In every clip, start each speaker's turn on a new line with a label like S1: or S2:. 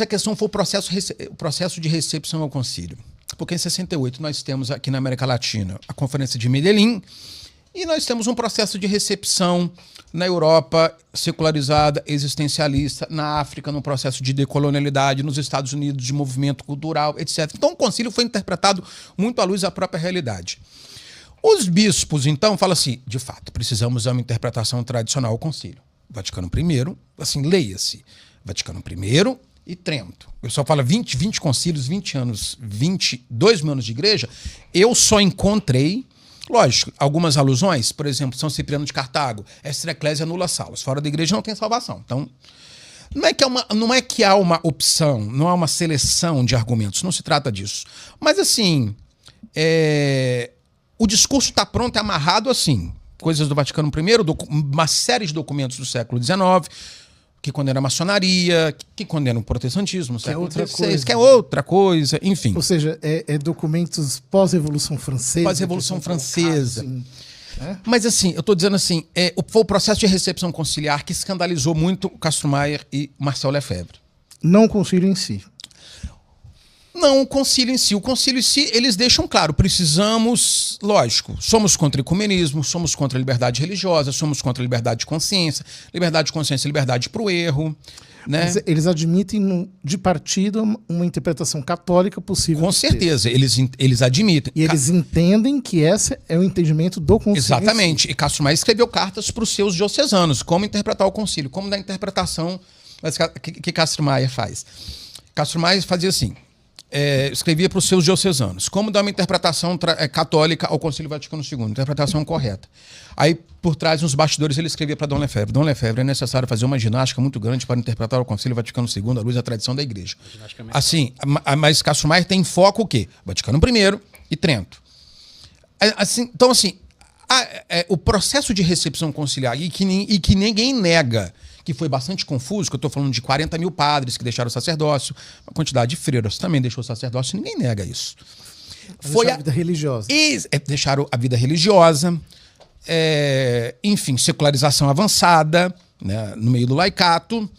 S1: a questão foi o processo de recepção ao concílio. Porque em 68 nós temos aqui na América Latina a Conferência de Medellín e nós temos um processo de recepção na Europa secularizada, existencialista, na África num processo de decolonialidade, nos Estados Unidos de movimento cultural, etc. Então o concílio foi interpretado muito à luz da própria realidade. Os bispos, então, falam assim, de fato, precisamos de uma interpretação tradicional ao concílio. Vaticano I, assim, leia-se, Vaticano I e Trento. Eu só falo 20 concílios, 20 anos, 22 mil anos de igreja. Eu só encontrei, lógico, algumas alusões, por exemplo, São Cipriano de Cartago, extra ecclesia nulla salus, fora da igreja não tem salvação. Então, não é que há uma opção, não há uma seleção de argumentos, não se trata disso. Mas, assim, o discurso está pronto e amarrado assim. Coisas do Vaticano I, uma série de documentos do século XIX, que condenam a maçonaria, que condenam o protestantismo,
S2: que é outra
S1: XVI,
S2: coisa.
S1: Que é outra coisa, enfim.
S2: Ou seja, documentos pós-Revolução Francesa.
S1: Pós-Revolução Francesa. Assim, Mas assim, eu estou dizendo assim, foi o processo de recepção conciliar que escandalizou muito o Castro Maier e Marcel Lefebvre.
S2: Não o concílio em si.
S1: Não, o concílio em si. O concílio em si, eles deixam claro, precisamos, lógico, somos contra o ecumenismo, somos contra a liberdade religiosa, somos contra a liberdade de consciência, liberdade para o erro. Né?
S2: Mas eles admitem, de partida, uma interpretação católica possível.
S1: Com certeza, eles admitem.
S2: E eles entendem que esse é o entendimento do concílio.
S1: Exatamente. E Castro Maier escreveu cartas para os seus diocesanos, como interpretar o concílio, como da interpretação que Castro Maier faz. Castro Maier fazia assim, escrevia para os seus diocesanos, como dar uma interpretação católica ao Concílio Vaticano II, interpretação correta. Aí, por trás, nos bastidores, ele escrevia para Dom Lefebvre. Dom Lefebvre, é necessário fazer uma ginástica muito grande para interpretar o Concílio Vaticano II à luz da tradição da Igreja. Assim, mas Castro Maier tem foco o quê? Vaticano I e Trento. Assim, então, assim, o processo de recepção conciliar, e que ninguém nega, que foi bastante confuso, que eu estou falando de 40 mil padres que deixaram o sacerdócio, uma quantidade de freiras também deixou o sacerdócio, ninguém nega isso.
S2: Foi a vida religiosa.
S1: Deixaram a vida religiosa, enfim, secularização avançada, né, no meio do laicato.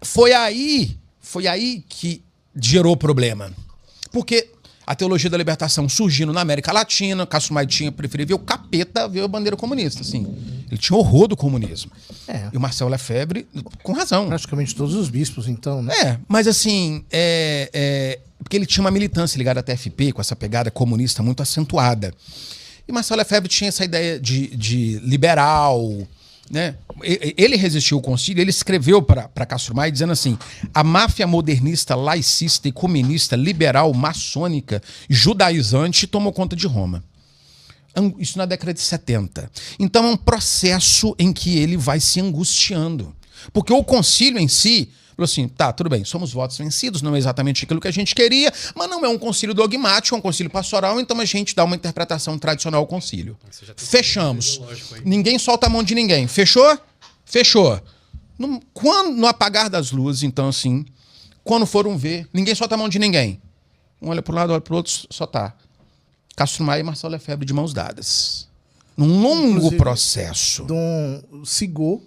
S1: Foi aí que gerou o problema. Porque a teologia da libertação surgindo na América Latina, Castro Maier preferia ver o capeta, ver a bandeira comunista, assim. Ele tinha horror do comunismo. E o Marcel Lefebvre, com razão.
S2: Praticamente todos os bispos, então, né?
S1: Mas assim, porque ele tinha uma militância ligada à TFP, com essa pegada comunista muito acentuada. E Marcel Lefebvre tinha essa ideia de liberal, né? Ele resistiu ao concílio, ele escreveu para Castro Maier dizendo assim: a máfia modernista, laicista, ecumenista, liberal, maçônica, judaizante tomou conta de Roma. Isso na década de 70. Então é um processo em que ele vai se angustiando. Porque o concílio em si, falou assim, tá, tudo bem, somos votos vencidos, não é exatamente aquilo que a gente queria, mas não é um concílio dogmático, é um concílio pastoral, então a gente dá uma interpretação tradicional ao concílio. Fechamos. Ninguém solta a mão de ninguém. Fechou? Fechou. Quando, no apagar das luzes, então assim, quando foram ver, ninguém solta a mão de ninguém. Um olha para um lado, olha para o outro, só tá Castro Maier e Marcel Lefebvre de mãos dadas. Num longo processo.
S2: Dom Sigaud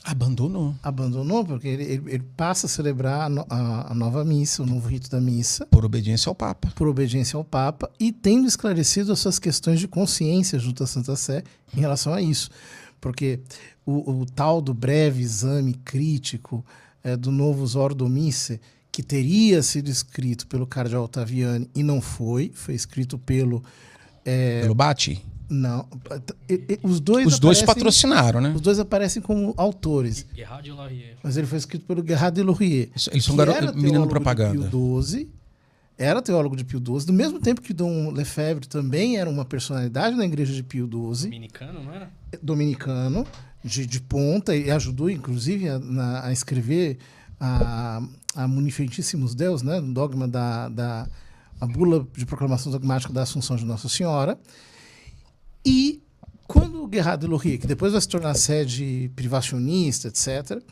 S1: abandonou,
S2: porque ele passa a celebrar a nova missa, o novo rito da missa.
S1: Por obediência ao Papa.
S2: Por obediência ao Papa e tendo esclarecido as suas questões de consciência junto à Santa Sé em relação a isso. Porque o tal do breve exame crítico do Novus Ordo Missae, que teria sido escrito pelo cardeal Ottaviani e não foi escrito pelo
S1: Batti?
S2: Não. Os dois
S1: patrocinaram, né?
S2: Os dois aparecem como autores.
S3: Gerard de Laurier.
S2: Mas ele foi escrito pelo Gerard de Laurier.
S1: Eles são menino propaganda.
S2: Era teólogo de Pio XII, do mesmo tempo que Dom Lefebvre também era uma personalidade na igreja de Pio XII.
S3: Dominicano, não era?
S2: Dominicano, de ponta, e ajudou, inclusive, a escrever a Munificentissimus Deus, né? O dogma a bula de proclamação dogmática da Assunção de Nossa Senhora. E quando o Gerard de Laurier, que depois vai se tornar sede privacionista, etc.,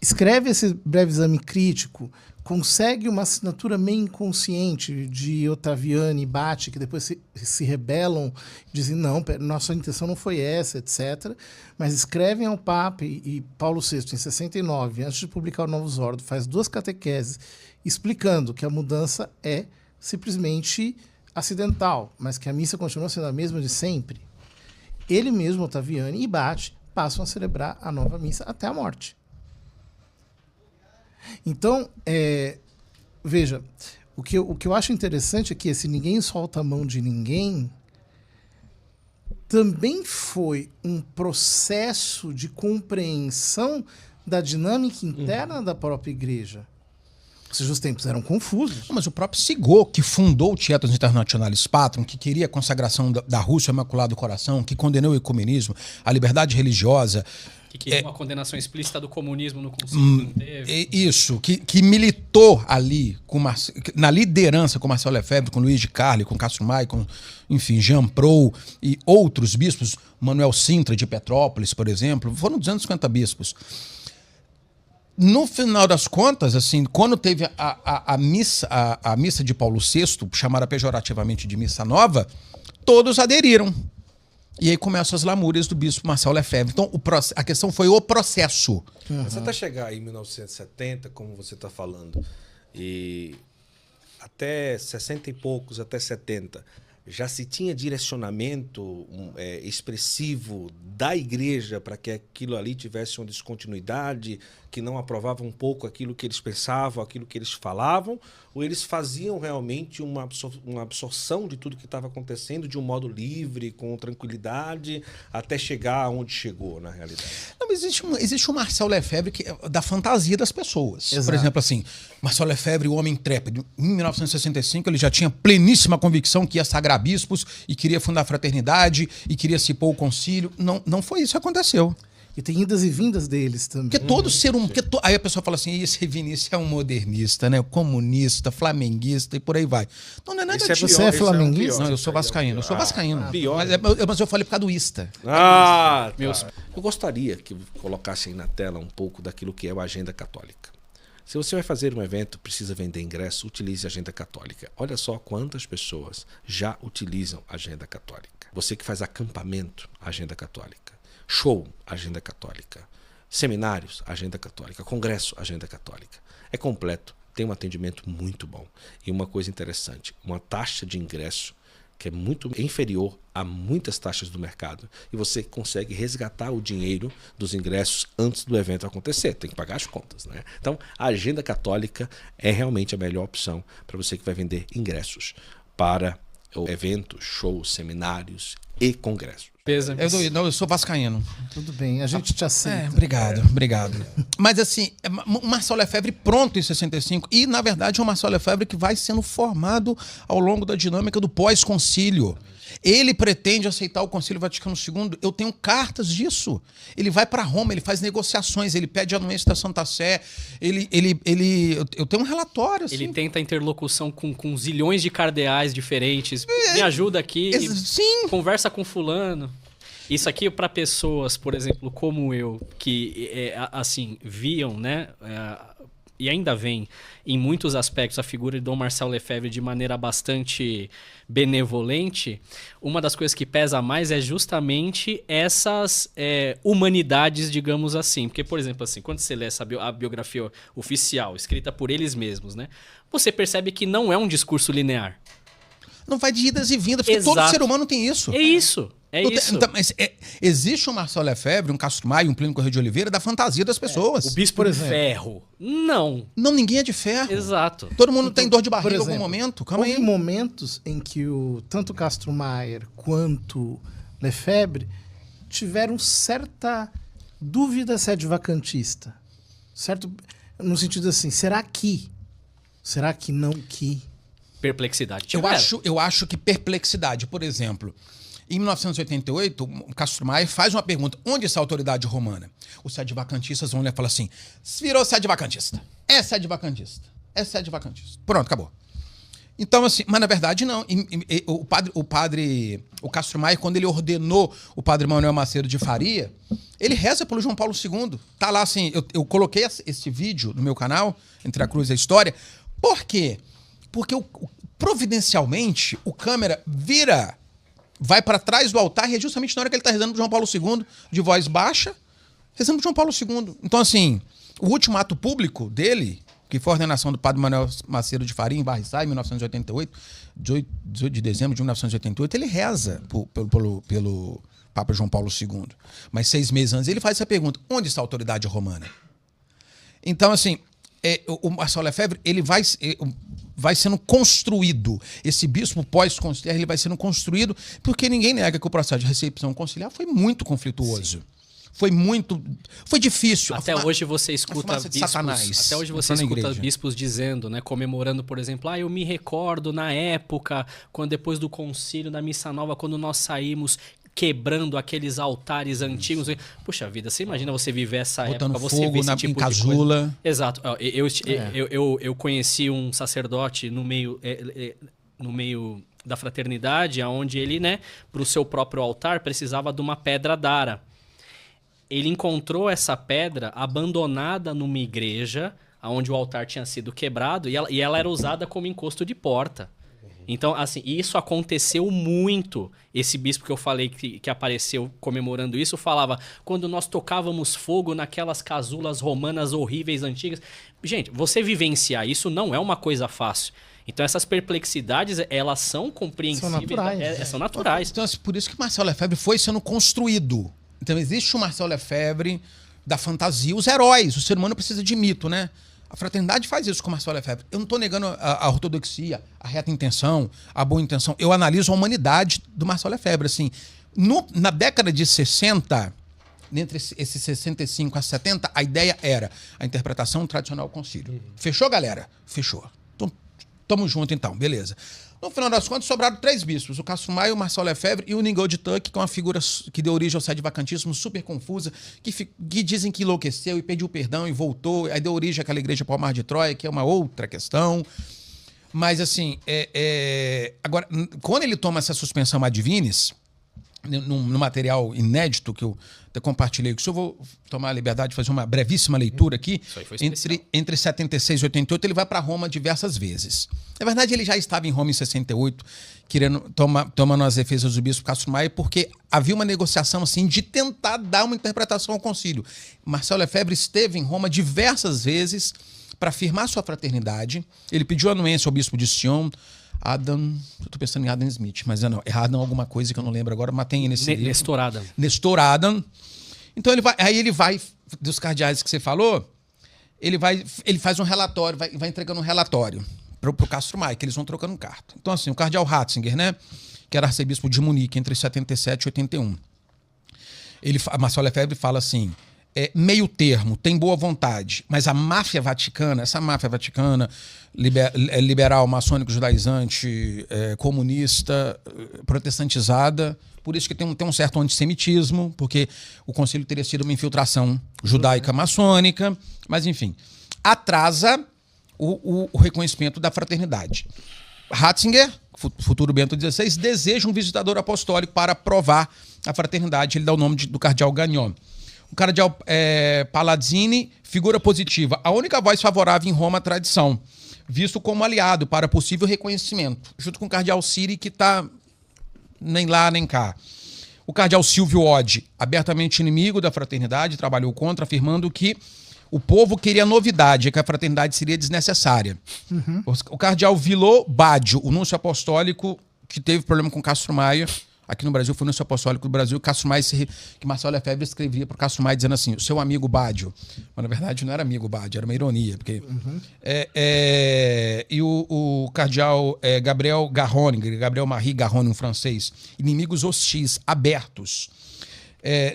S2: escreve esse breve exame crítico, consegue uma assinatura meio inconsciente de Ottaviani e Batti, que depois se rebelam, dizem, não, nossa intenção não foi essa, etc. Mas escrevem ao Papa e Paulo VI, em 69, antes de publicar o Novus Ordo, faz 2 catequeses explicando que a mudança é simplesmente acidental, mas que a missa continua sendo a mesma de sempre. Ele mesmo, Ottaviani e Batti, passam a celebrar a nova missa até a morte. Então, veja, o que eu acho interessante é que esse ninguém solta a mão de ninguém também foi um processo de compreensão da dinâmica interna da própria igreja. Ou seja, os tempos eram confusos.
S1: Mas o próprio Sigô, que fundou o Teatro Internationalis Patrum, que queria a consagração da Rússia Imaculada do Coração, que condenou o ecumenismo, a liberdade religiosa...
S3: Que queria uma condenação explícita do comunismo no concílio, não teve.
S1: Isso, que militou ali na liderança com Marcel Lefebvre, com Luiz de Carli, com Castro Maia, com, enfim, Jean Prou e outros bispos, Manuel Sintra de Petrópolis, por exemplo, foram 250 bispos. No final das contas, assim, quando teve a missa de Paulo VI, chamada pejorativamente de Missa Nova, todos aderiram. E aí começam as lamúrias do bispo Marcel Lefebvre. Então, a questão foi o processo.
S4: Mas até chegar em 1970, como você está falando, e até 60 e poucos, até 70, já se tinha direcionamento expressivo da igreja para que aquilo ali tivesse uma descontinuidade, que não aprovava um pouco aquilo que eles pensavam, aquilo que eles falavam, ou eles faziam realmente uma absorção de tudo que estava acontecendo de um modo livre, com tranquilidade, até chegar onde chegou, na realidade?
S1: Não, mas existe um Marcel Lefebvre que é da fantasia das pessoas.
S2: Exato.
S1: Por exemplo, assim, Marcel Lefebvre, o homem intrépido, em 1965 ele já tinha pleníssima convicção que ia sagrar bispos e queria fundar a fraternidade e queria se pôr o concílio. Não foi isso que aconteceu.
S2: E tem idas e vindas deles também.
S1: Porque todo ser humano... Aí a pessoa fala assim, esse Vinícius é um modernista, né? Comunista, flamenguista e por aí vai. Não é nada disso.
S2: Você é flamenguista?
S1: Não, eu sou vascaíno. Eu sou vascaíno.
S4: Pior.
S1: Mas eu falei por causa do Ista.
S4: Tá. Eu gostaria que colocassem na tela um pouco daquilo que é a agenda católica. Se você vai fazer um evento, precisa vender ingresso, utilize a agenda católica. Olha só quantas pessoas já utilizam a agenda católica. Você que faz acampamento, agenda católica. Show, agenda católica. Seminários, agenda católica. Congresso, agenda católica. É completo, tem um atendimento muito bom. E uma coisa interessante, uma taxa de ingresso que é muito inferior a muitas taxas do mercado. E você consegue resgatar o dinheiro dos ingressos antes do evento acontecer. Tem que pagar as contas, né? Então, a agenda católica é realmente a melhor opção para você que vai vender ingressos para eventos, shows, seminários e congressos.
S1: Eu sou vascaíno.
S2: Tudo bem, a gente te aceita.
S1: Obrigado. Mas assim, o Marcel Lefebvre pronto em 65 e, na verdade, é o Marcel Lefebvre que vai sendo formado ao longo da dinâmica do pós-concílio. Ele pretende aceitar o Concílio Vaticano II. Eu tenho cartas disso. Ele vai para Roma, ele faz negociações, ele pede a anuência da Santa Sé. Eu tenho um relatório. Assim.
S3: Ele tenta interlocução com zilhões de cardeais diferentes. Me ajuda aqui,
S1: sim.
S3: Conversa com fulano. Isso aqui para pessoas, por exemplo, como eu, que assim viam, né? E ainda vem, em muitos aspectos, a figura de Dom Marcel Lefebvre de maneira bastante benevolente. Uma das coisas que pesa mais é justamente essas humanidades, digamos assim. Porque, por exemplo, assim, quando você lê a biografia oficial, escrita por eles mesmos, né, você percebe que não é um discurso linear.
S1: Não vai de idas e vindas, porque
S3: Exato.
S1: todo ser humano tem isso.
S3: É isso.
S1: Então, mas existe um Marcel Lefebvre, um Castro Maia, um Plínio Corrêa de Oliveira da fantasia das pessoas.
S3: O bispo, por exemplo. Ferro. Não.
S1: Não, ninguém é de ferro.
S3: Exato.
S1: Todo mundo tem dor de
S2: Por
S1: barriga em
S2: exemplo,
S1: algum momento. Calma
S2: houve
S1: aí.
S2: momentos em que tanto Castro Maier quanto Lefebvre tiveram certa dúvida se é de vacantista. Certo? No sentido assim, será que não que?
S3: Perplexidade.
S1: Eu acho que perplexidade. Por exemplo, em 1988, o Castro Maia faz uma pergunta: onde está a autoridade romana? Os sede-vacantistas vão olhar e falar assim: virou sede-vacantista. É sede-vacantista. É sede-vacantista. Pronto, acabou. Então, assim, mas na verdade não. O Castro Maia, quando ele ordenou o padre Manuel Macedo de Faria, ele reza pelo João Paulo II. Tá lá assim, eu coloquei esse vídeo no meu canal, Entre a Cruz e a História. Por quê? Porque providencialmente o câmera vai para trás do altar e é justamente na hora que ele tá rezando pro João Paulo II, de voz baixa, rezando pro João Paulo II. Então, assim, o último ato público dele, que foi a ordenação do padre Manuel Macedo de Faria, em Barriçá, em 1988, 18 de dezembro de 1988, ele reza pelo Papa João Paulo II. Mas 6 meses antes ele faz essa pergunta: onde está a autoridade romana? Então, assim, o Marcelo Lefebvre, ele vai sendo construído. Esse bispo pós-conciliar, ele vai sendo construído, porque ninguém nega que o processo de recepção conciliar foi muito conflituoso. Sim. Foi difícil.
S3: Até hoje você escuta bispos dizendo, né, comemorando, por exemplo, eu me recordo na época, quando depois do concílio da Missa Nova, quando nós saímos quebrando aqueles altares antigos. Puxa vida, você imagina você viver essa
S1: botando
S3: época, você
S1: fogo
S3: ver esse tipo
S1: em casula.
S3: De coisa. Exato. Eu conheci um sacerdote no meio da fraternidade, onde ele, né, para o seu próprio altar, precisava de uma pedra d'ara. Ele encontrou essa pedra abandonada numa igreja, onde o altar tinha sido quebrado, e ela era usada como encosto de porta. Então, assim, isso aconteceu muito. Esse bispo que eu falei que apareceu comemorando isso, falava, quando nós tocávamos fogo naquelas casulas romanas horríveis, antigas. Gente, você vivenciar isso não é uma coisa fácil. Então, essas perplexidades, elas são compreensíveis. São naturais.
S1: Então, assim, por isso que Marcelo Lefebvre foi sendo construído. Então, existe o Marcelo Lefebvre da fantasia, os heróis. O ser humano precisa de mito, né? A fraternidade faz isso com o Marcelo Lefebvre. Eu não estou negando a ortodoxia, a reta intenção, a boa intenção. Eu analiso a humanidade do Marcelo Lefebvre. Assim, na década de 60, entre esses 65 a 70, a ideia era a interpretação tradicional do concílio. Fechou, galera? Fechou. Então, tamo junto, então. Beleza. No final das contas, sobraram 3 bispos: o Castro Maia, o Marcelo Lefebvre e o Ningal de Tuck, que é uma figura que deu origem ao sede-vacantismo super confusa, que dizem que enlouqueceu e pediu perdão e voltou, aí deu origem àquela igreja Palmar de Troia, que é uma outra questão. Mas, assim, agora, quando ele toma essa suspensão ad vinis, no material inédito que eu até compartilhei, que eu vou tomar a liberdade de fazer uma brevíssima leitura aqui. Entre 76 e 88, ele vai para Roma diversas vezes. Na verdade, ele já estava em Roma em 68, tomando as defesas do bispo Castro Maia, porque havia uma negociação assim, de tentar dar uma interpretação ao concílio. Marcelo Lefebvre esteve em Roma diversas vezes para afirmar sua fraternidade. Ele pediu anuência ao bispo de Sion, eu tô pensando em Adam Smith, mas não, é Adam alguma coisa que eu não lembro agora, mas tem nesse livro. Nestor Adam. Então ele vai, dos cardeais que você falou, ele faz um relatório, vai entregando um relatório pro Castro Maia, que eles vão trocando carta. Então, assim, o cardeal Ratzinger, né, que era arcebispo de Munique entre 77 e 81. Marcelo Lefebvre fala assim: meio termo, tem boa vontade, mas a máfia vaticana, essa máfia vaticana, liberal, maçônico, judaizante, comunista, protestantizada, por isso que tem um certo antissemitismo, porque o concílio teria sido uma infiltração judaica maçônica, mas enfim, atrasa o reconhecimento da fraternidade. Ratzinger, futuro Bento XVI, deseja um visitador apostólico para provar a fraternidade. Ele dá o nome do cardeal Gagnon. O cardeal Palazzini, figura positiva, a única voz favorável em Roma à tradição, visto como aliado para possível reconhecimento, junto com o cardeal Siri, que está nem lá nem cá. O cardeal Silvio Oddi, abertamente inimigo da fraternidade, trabalhou contra, afirmando que o povo queria novidade, que a fraternidade seria desnecessária. Uhum. O cardeal Villot Baggio, o núncio apostólico que teve problema com Castro Maia, aqui no Brasil foi o núncio apostólico do Brasil, Castro Maia, que Marcelo Lefebvre escrevia para o Castro Maia dizendo assim: o seu amigo Baggio. Mas na verdade não era amigo Baggio, era uma ironia. Porque, e o cardeal Gabriel Garrone, Gabriel Marie Garrone, um francês, inimigos hostis, abertos,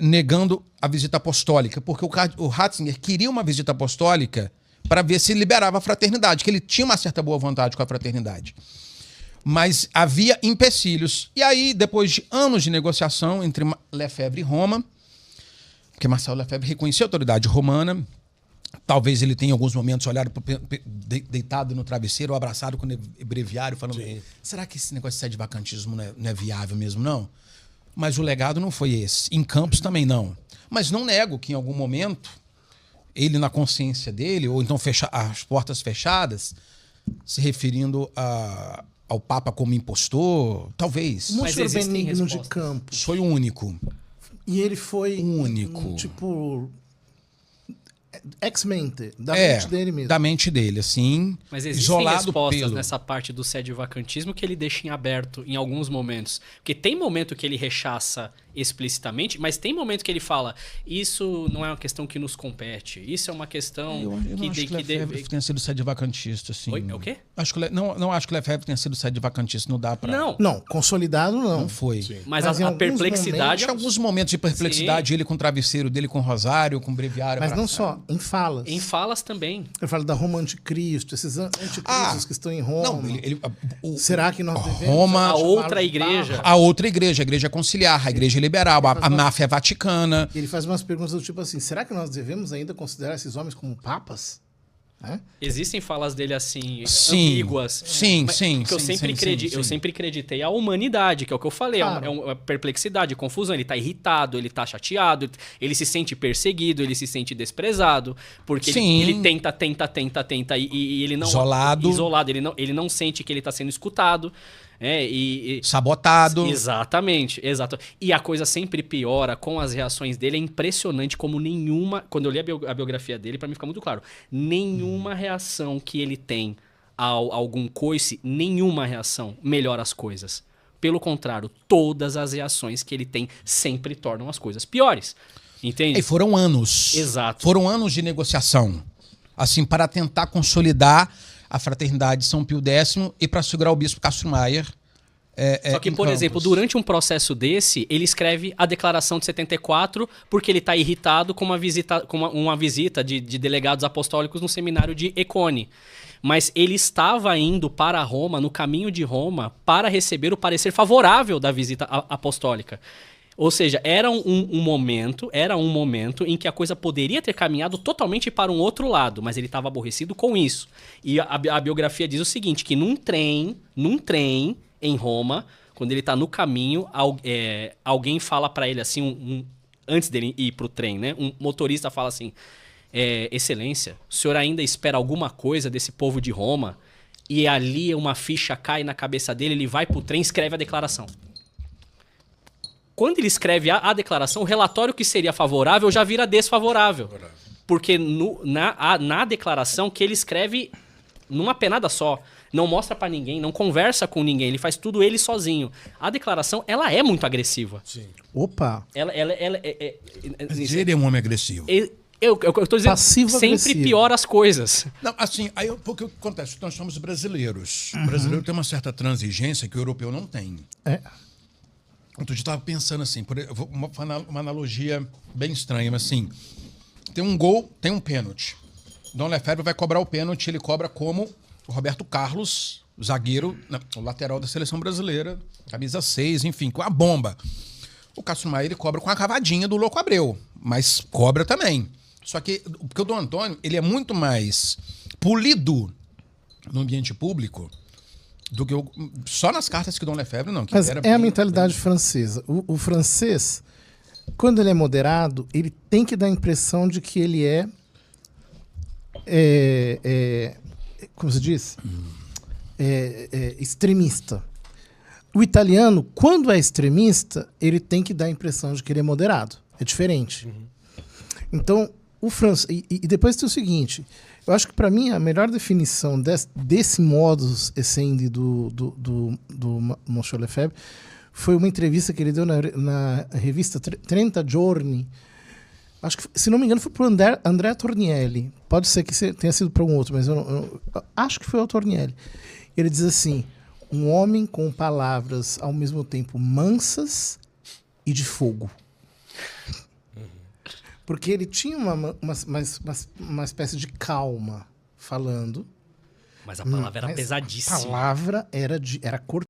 S1: negando a visita apostólica, porque o Ratzinger queria uma visita apostólica para ver se liberava a fraternidade, que ele tinha uma certa boa vontade com a fraternidade. Mas havia empecilhos. E aí, depois de anos de negociação entre Lefebvre e Roma, porque Marcelo Lefebvre reconhecia a autoridade romana, Talvez ele tenha, em alguns momentos, olhado deitado no travesseiro ou abraçado com o breviário, falando: será que esse negócio de sede-vacantismo não é viável mesmo, não? Mas o legado não foi esse. Em Campos também não. Mas não nego que, em algum momento, ele, na consciência dele, ou então as portas fechadas, se referindo ao Papa como impostor, talvez.
S2: O
S3: Mas
S2: Monsenhor
S3: existem
S2: Benigno de
S3: respostas.
S2: Campos.
S1: Foi o único.
S2: E ele foi
S1: Único.
S2: tipo ex-mente, da mente dele mesmo.
S1: Da mente dele, assim.
S3: Mas existem
S1: isolado
S3: respostas
S1: pelo...
S3: nessa parte do sede-vacantismo que ele deixa em aberto em alguns momentos. Porque tem momento que ele rechaça explicitamente, mas tem momento que ele fala: isso não é uma questão que nos compete, isso é uma questão
S1: Eu não acho que Lefebvre tenha sido sede-vacantista, assim.
S3: Oi? É o quê?
S1: Acho que, não acho que Lefebvre tenha sido sede-vacantista, não dá pra...
S2: Não, consolidado não.
S1: Não foi.
S3: Mas
S2: Mas em
S3: a
S2: alguns
S3: perplexidade...
S1: Tinha alguns momentos de perplexidade, ele com o travesseiro dele, com o rosário, com o breviário.
S2: Mas não
S1: abraçado.
S2: só, em falas.
S3: Em falas também.
S2: Eu falo da Roma Anticristo, esses anticristos que estão em Roma.
S1: Não,
S2: Será que nós devemos...
S1: Roma-
S3: A
S2: chamá-los
S3: outra
S2: de
S3: igreja.
S2: barra?
S1: a outra igreja, a igreja conciliar, a igreja liberal, a máfia vaticana.
S2: Ele faz umas perguntas do tipo assim, será que nós devemos ainda considerar esses homens como papas? É?
S3: Existem falas dele assim,
S1: Sim,
S3: ambíguas.
S1: sim,
S3: Mas-
S1: sim,
S3: porque eu
S1: sim,
S3: sempre
S1: sim,
S3: acreditei,
S1: sim,
S3: eu
S1: sim.
S3: sempre acreditei a humanidade, que é o que eu falei,
S2: Claro.
S3: é uma perplexidade, confusão. Ele tá irritado, ele tá chateado, ele se sente perseguido, ele se sente desprezado, porque
S1: Sim.
S3: ele tenta e ele não
S1: Isolado.
S3: ele não sente que ele tá sendo escutado.
S1: Sabotado.
S3: Exatamente, exato. E a coisa sempre piora com as reações dele. É impressionante como nenhuma... Quando eu li a biografia dele, pra mim fica muito claro. Nenhuma reação que ele tem a algum coice, nenhuma reação melhora as coisas. Pelo contrário, todas as reações que ele tem sempre tornam as coisas piores. Entende?
S1: E foram anos.
S3: Exato.
S1: Foram anos de negociação. Assim, para tentar consolidar a fraternidade de São Pio X e para segurar o bispo Castro Maier.
S3: Só que,
S1: em
S3: por
S1: Campos.
S3: exemplo, durante um processo desse, ele escreve a declaração de 74 porque ele está irritado com uma visita de delegados apostólicos no seminário de Econe. Mas ele estava indo para Roma, no caminho de Roma, para receber o parecer favorável da visita apostólica. Ou seja, era um momento em que a coisa poderia ter caminhado totalmente para um outro lado, mas ele estava aborrecido com isso. E a biografia diz o seguinte, que num trem em Roma, quando ele está no caminho, alguém fala para ele assim, antes dele ir para o trem, né? Um motorista fala assim: Excelência, o senhor ainda espera alguma coisa desse povo de Roma? E ali uma ficha cai na cabeça dele, ele vai para o trem e escreve a declaração. Quando ele escreve a declaração, o relatório que seria favorável já vira desfavorável. Porque na declaração que ele escreve numa penada só, não mostra pra ninguém, não conversa com ninguém, ele faz tudo ele sozinho. A declaração, ela é muito agressiva.
S4: Sim.
S2: Opa!
S1: Ele é um homem agressivo.
S3: Eu tô dizendo,
S2: Passivo-agressivo.
S3: sempre piora as coisas.
S1: Não, assim, porque o que acontece? Nós somos brasileiros. O brasileiro tem uma certa transigência que o europeu não tem. Outro dia eu estava pensando assim, uma analogia bem estranha, mas assim, tem um gol, tem um pênalti. Dom Lefebvre vai cobrar o pênalti, ele cobra como o Roberto Carlos, o zagueiro, o lateral da seleção brasileira, camisa 6, enfim, com a bomba. O Castro Maier, ele cobra com a cavadinha do Louco Abreu, mas cobra também. Só que, porque o Dom Antônio, ele é muito mais polido no ambiente público do que só nas cartas que Dom Lefebvre, não. Que
S2: Mas
S1: era
S2: é a
S1: bem-
S2: mentalidade francesa. O francês, quando ele é moderado, ele tem que dar a impressão de que ele como se diz? Extremista. O italiano, quando é extremista, ele tem que dar a impressão de que ele é moderado. É diferente. Então, o francês... E depois tem o seguinte... Eu acho que, para mim, a melhor definição desse modus essendi do Monsieur Lefebvre foi uma entrevista que ele deu na revista 30 Giorni. Acho que, se não me engano, foi para o Andrea Tornielli. Pode ser que tenha sido para um outro, mas eu acho que foi o Tornielli. Ele diz assim: um homem com palavras ao mesmo tempo mansas e de fogo. Porque ele tinha uma espécie de calma falando.
S3: Mas a palavra era
S2: Mas
S3: pesadíssima.
S2: A palavra era cortante.